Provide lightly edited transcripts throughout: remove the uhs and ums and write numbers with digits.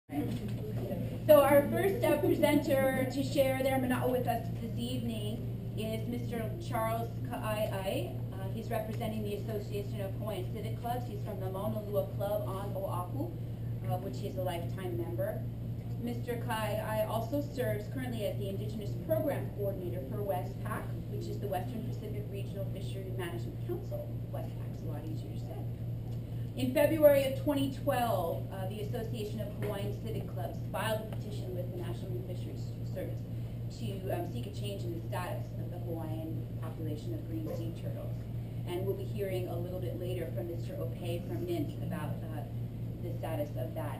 So our first presenter to share their mana'o with us this evening is Mr. Charles Ka'ai'ai. He's representing the Association of Hawaiian Civic Clubs. He's from the Mauna Lua Club on Oahu, which he's a lifetime member. Mr. Ka'ai'ai also serves currently as the Indigenous Program Coordinator for Westpac, which is the Western Pacific Regional Fishery Management Council. Westpac's a lot easier to say. In February of 2012, the Association of Hawaiian Civic Clubs filed a petition with the National Marine Fisheries Service to seek a change in the status of the Hawaiian population of green sea turtles. And we'll be hearing a little bit later from Mr. Opay from NINT about the status of that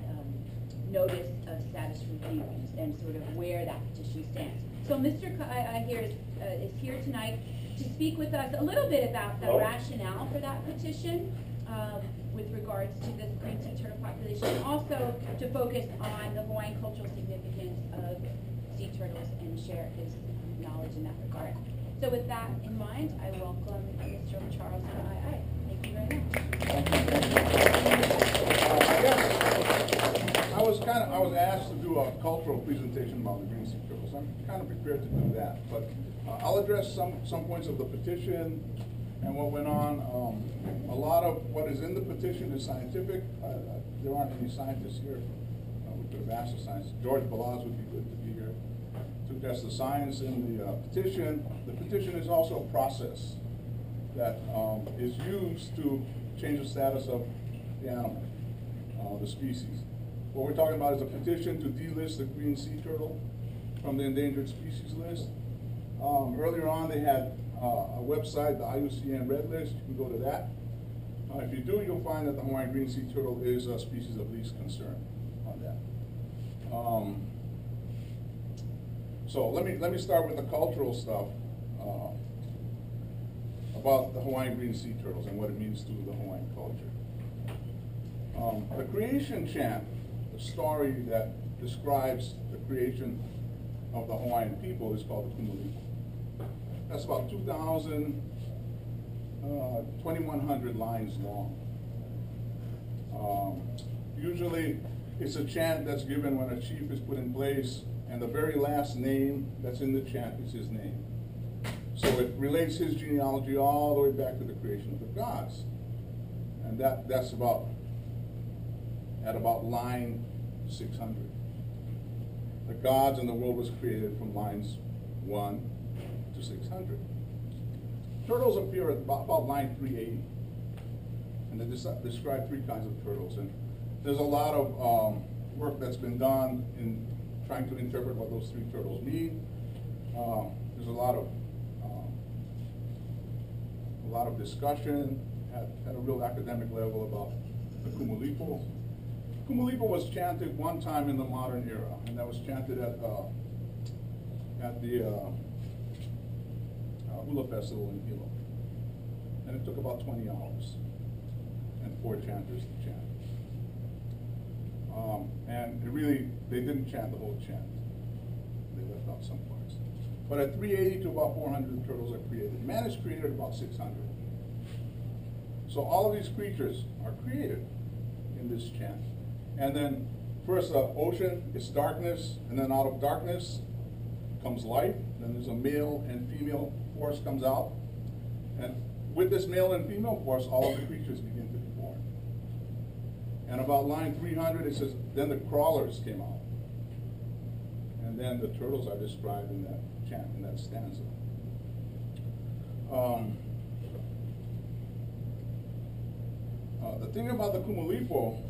notice of status review and sort of where that petition stands. So Mr. Ka'ai'ai here is here tonight to speak with us a little bit about the rationale for that petition, with regards to the green sea turtle population, and also to focus on the Hawaiian cultural significance of sea turtles and share his knowledge in that regard. So with that in mind, I welcome Mr. Charles Ka'ai'ai. Thank you very much. I was asked to do a cultural presentation about the green sea turtles. I'm kind of prepared to do that, but I'll address some points of the petition and what went on. A lot of what is in the petition is scientific. There aren't any scientists here. We could have asked the scientists. George Balaz would be good to be here to test the science in the petition. The petition is also a process that is used to change the status of the animal, the species. What we're talking about is a petition to delist the green sea turtle from the endangered species list. Earlier on, they had a website, the IUCN Red List. You can go to that. If you do, you'll find that the Hawaiian green sea turtle is a species of least concern on that. So let me start with the cultural stuff about the Hawaiian green sea turtles and what it means to the Hawaiian culture. The creation chant, the story that describes the creation of the Hawaiian people, is called the Kumulipo. That's about 2,100 lines long. Usually it's a chant that's given when a chief is put in place, and the very last name that's in the chant is his name. So it relates his genealogy all the way back to the creation of the gods. And that's at about line 600. The gods and the world was created from lines 1 to 600. Turtles appear at about line 380. And they describe three kinds of turtles. And there's a lot of work that's been done in trying to interpret what those three turtles mean. There's a lot of discussion at a real academic level about the Kumulipo. Kumulipo was chanted one time in the modern era, and that was chanted at the Hula Festival in Hilo. And it took about 20 hours and 4 chanters to chant. And they didn't chant the whole chant. They left out some parts. But at 380 to about 400 turtles are created. Man is created at about 600. So all of these creatures are created in this chant. And then first the ocean is darkness, and then out of darkness comes light. Then there's a male and female force comes out. And with this male and female force, all of the creatures begin to be born. And about line 300, it says, then the crawlers came out. And then the turtles are described in that chant, in that stanza. The thing about the Kumulipo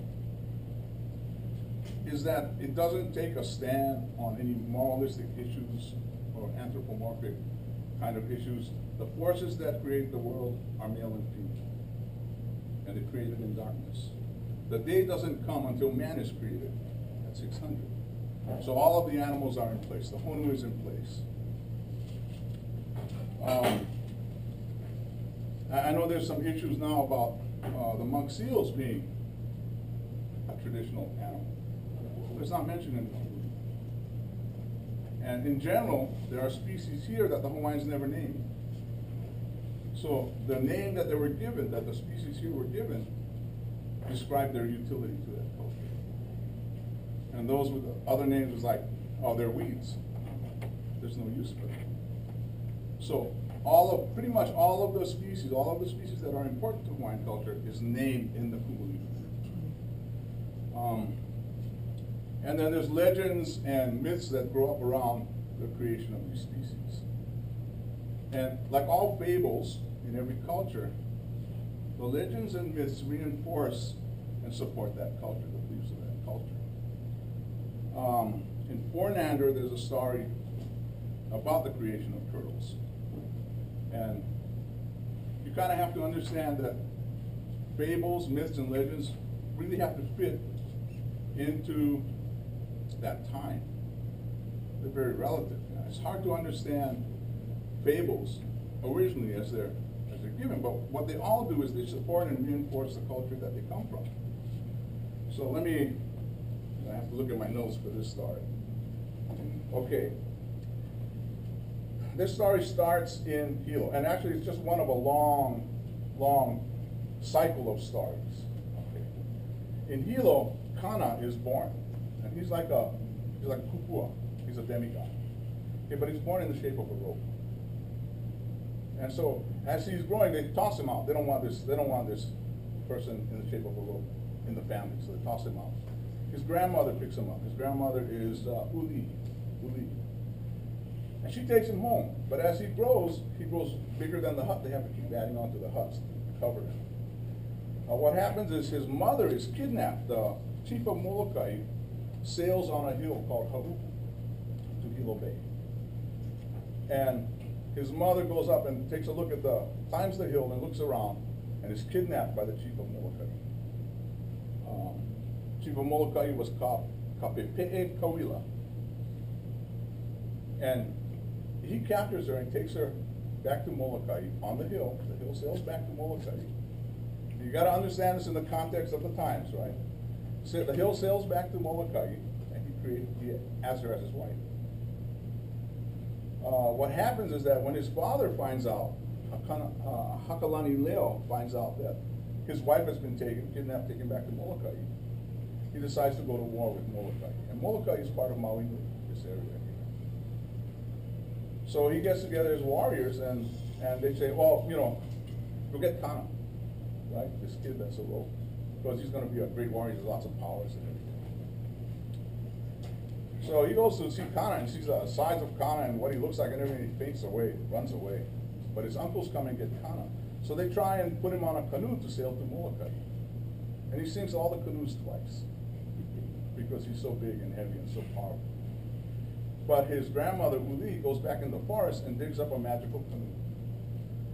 is that it doesn't take a stand on any moralistic issues or anthropomorphic kind of issues. The forces that create the world are male and female, and they're created in darkness. The day doesn't come until man is created at 600. So all of the animals are in place. The Honu is in place. I know there's some issues now about the monk seals being a traditional animal. It's not mentioned in the Honu. And in general, there are species here that the Hawaiians never named. So the name that they were given, that the species here were given, described their utility to that culture. And those with other names was like, oh, they're weeds. There's no use for them. So pretty much all of the species that are important to Hawaiian culture is named in the Ku'uli'i. And then there's legends and myths that grow up around the creation of these species. And like all fables in every culture, the legends and myths reinforce and support that culture, the beliefs of that culture. In Fornander, there's a story about the creation of turtles. And you kind of have to understand that fables, myths, and legends really have to fit into that time. They're very relative. It's hard to understand fables originally as they're given, but what they all do is they support and reinforce the culture that they come from. So I have to look at my notes for this story. Okay. This story starts in Hilo, and actually it's just one of a long cycle of stories. Okay. In Hilo, Kana is born, and he's like Kukua. He's a demigod. Okay, but he's born in the shape of a rope. And so as he's growing, they toss him out. They don't want this person in the shape of a rope in the family, so they toss him out. His grandmother picks him up. His grandmother is Uli. And she takes him home. But as he grows bigger than the hut. They have to keep adding on to the huts to cover him. What happens is his mother is kidnapped. The chief of Molokai sails on a hill called Haupu to Hilo Bay. And his mother goes up and takes a look at climbs the hill and looks around and is kidnapped by the chief of Molokai. Chief of Molokai was Kapepe'e Kawila. And he captures her and takes her back to Molokai on the hill. The hill sails back to Molokai. You got to understand this in the context of the times, right? So the hill sails back to Molokai, and he has her as his wife. What happens is that when his father finds out, Hakalani Leo finds out that his wife has been kidnapped, taken back to Molokai, he decides to go to war with Molokai. And Molokai is part of Maui Nui, this area here. So he gets together his warriors, and they say, well, go get Kana, right? This kid that's a rope, because he's going to be a great warrior. He has lots of powers and everything. So he goes to see Kana and sees the size of Kana and what he looks like and everything. He faints away, runs away. But his uncles come and get Kana. So they try and put him on a canoe to sail to Molokai. And he sinks all the canoes twice because he's so big and heavy and so powerful. But his grandmother, Uli, goes back in the forest and digs up a magical canoe.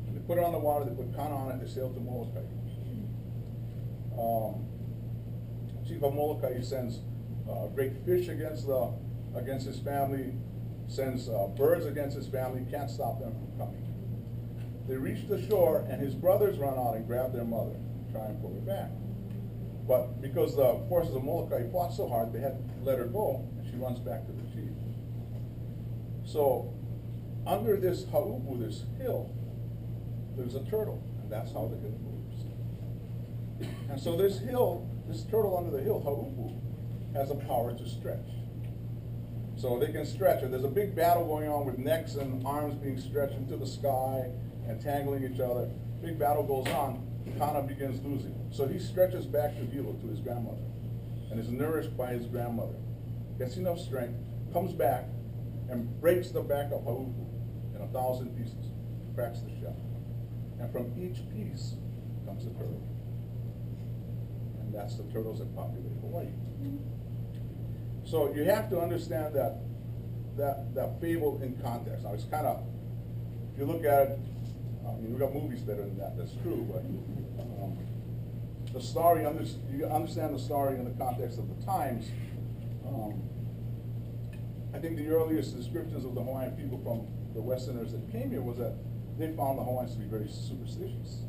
And they put it on the water, they put Kana on it, they sail to Molokai. Chief of Molokai sends great fish against his family, sends birds against his family, can't stop them from coming. They reach the shore, and his brothers run out and grab their mother and try and pull her back. But because the forces of Molokai fought so hard, they had to let her go, and she runs back to the chief. So under this Haupu, this hill, there's a turtle, and that's how the hill moves. And so this turtle under the hill, Haupu, has a power to stretch. So they can stretch it. There's a big battle going on with necks and arms being stretched into the sky and tangling each other. Big battle goes on. Kana begins losing. So he stretches back to Hilo, to his grandmother, and is nourished by his grandmother. Gets enough strength, comes back, and breaks the back of Haupu in 1,000 pieces, cracks the shell. And from each piece comes a turtle. And that's the turtles that populate Hawaii. So you have to understand that fable in context. Now it's kind of, if you look at it, we've got movies better than that, that's true, but the story, you understand the story in the context of the times. I think the earliest descriptions of the Hawaiian people from the Westerners that came here was that they found the Hawaiians to be very superstitious.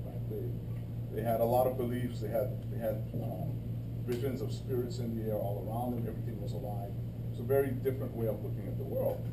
Right? They had a lot of beliefs. They had visions of spirits in the air all around them. Everything was alive. It's a very different way of looking at the world.